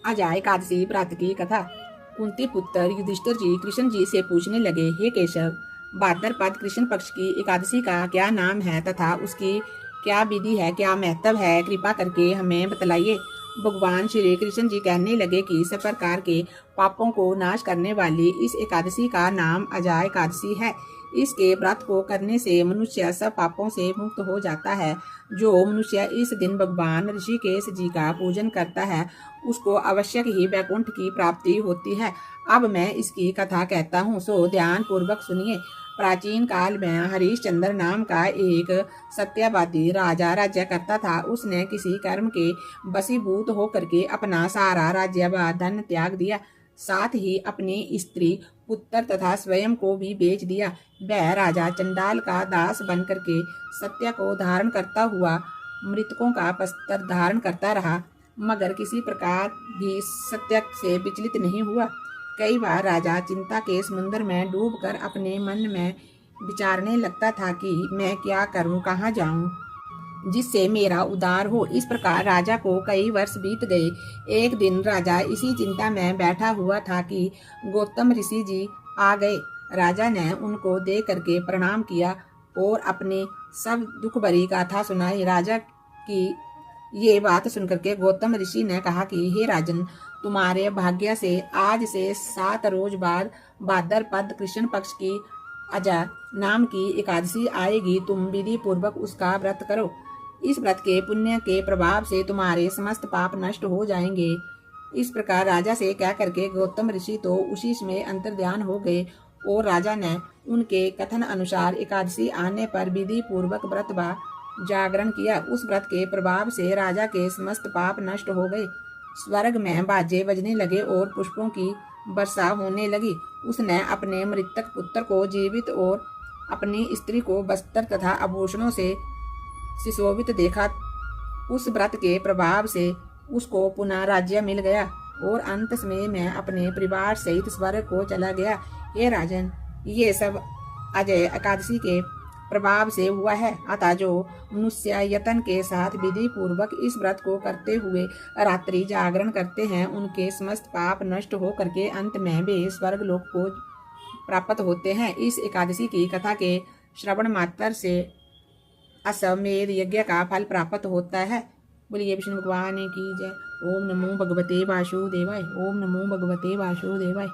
अजय एकादशी व्रत की कथा। कुंती पुत्र युधिष्ठिर जी कृष्ण जी से पूछने लगे, हे केशव, भाद्रपद कृष्ण पक्ष की एकादशी का क्या नाम है तथा उसकी क्या विधि है, क्या महत्व है, कृपा करके हमें बतलाइए। भगवान श्री कृष्ण जी कहने लगे कि सब प्रकार के पापों को नाश करने वाली इस एकादशी का नाम अजय एकादशी है। इसके व्रत को करने से मनुष्य सब पापों से मुक्त हो जाता है। जो मनुष्य इस दिन भगवान ऋषिकेश जी का पूजन करता है उसको आवश्यक ही वैकुंठ की प्राप्ति होती है। अब मैं इसकी कथा कहता हूँ, सो ध्यान पूर्वक सुनिए। प्राचीन काल में हरिश्चंद्र नाम का एक सत्यवादी राजा राज्य करता था। उसने किसी कर्म के वशीभूत होकर के अपना सारा राज्य व धन त्याग दिया, साथ ही अपनी स्त्री, पुत्र तथा स्वयं को भी बेच दिया। वह राजा चंडाल का दास बन करके सत्य को धारण करता हुआ मृतकों का वस्त्र धारण करता रहा, मगर किसी प्रकार भी सत्य से विचलित नहीं हुआ। कई बार राजा चिंता के समुद्र में डूबकर अपने मन में विचारने लगता था कि मैं क्या करूं, कहाँ जाऊं जिससे मेरा उद्धार हो। इस प्रकार राजा को कई वर्ष बीत गए। एक दिन राजा इसी चिंता में बैठा हुआ था कि गौतम ऋषि जी आ गए। राजा ने उनको देख करके प्रणाम किया और अपनी सब दुख भरी गाथा सुनाई। राजा की ये बात सुनकर के गौतम ऋषि ने कहा कि हे राजन, तुम्हारे भाग्य से आज से 7 रोज बाद भाद्रपद कृष्ण पक्ष की अजा नाम की एकादशी आएगी। तुम विधि पूर्वक उसका व्रत करो। इस व्रत के पुण्य के प्रभाव से तुम्हारे समस्त पाप नष्ट हो जाएंगे। इस प्रकार राजा से कह करके गौतम ऋषि तो उसी में अंतर्ध्यान हो गए और राजा ने उनके कथन अनुसार एकादशी आने पर विधि पूर्वक व्रत व जागरण किया। उस व्रत के प्रभाव से राजा के समस्त पाप नष्ट हो गए। स्वर्ग में बाजे बजने लगे और पुष्पों की वर्षा होने लगी। उसने अपने मृतक पुत्र को जीवित और अपनी स्त्री को वस्त्र तथा आभूषणों से सुशोभित देखा। उस व्रत के प्रभाव से उसको पुनः राज्य मिल गया और अंत समय में अपने परिवार सहित स्वर्ग को चला गया। ये राजन, ये सब अजय एकादशी के प्रभाव से हुआ है। अतः जो मनुष्य यत्न के साथ विधि पूर्वक इस व्रत को करते हुए रात्रि जागरण करते हैं, उनके समस्त पाप नष्ट हो करके अंत में वे स्वर्ग लोक को प्राप्त होते हैं। इस एकादशी की कथा के श्रवण मात्र से अश्वमेध यज्ञ का फल प्राप्त होता है। बोलिए विष्णु भगवान की जय। ओम नमो भगवते वासुदेवाय। ओम नमो भगवते वासुदेवाय।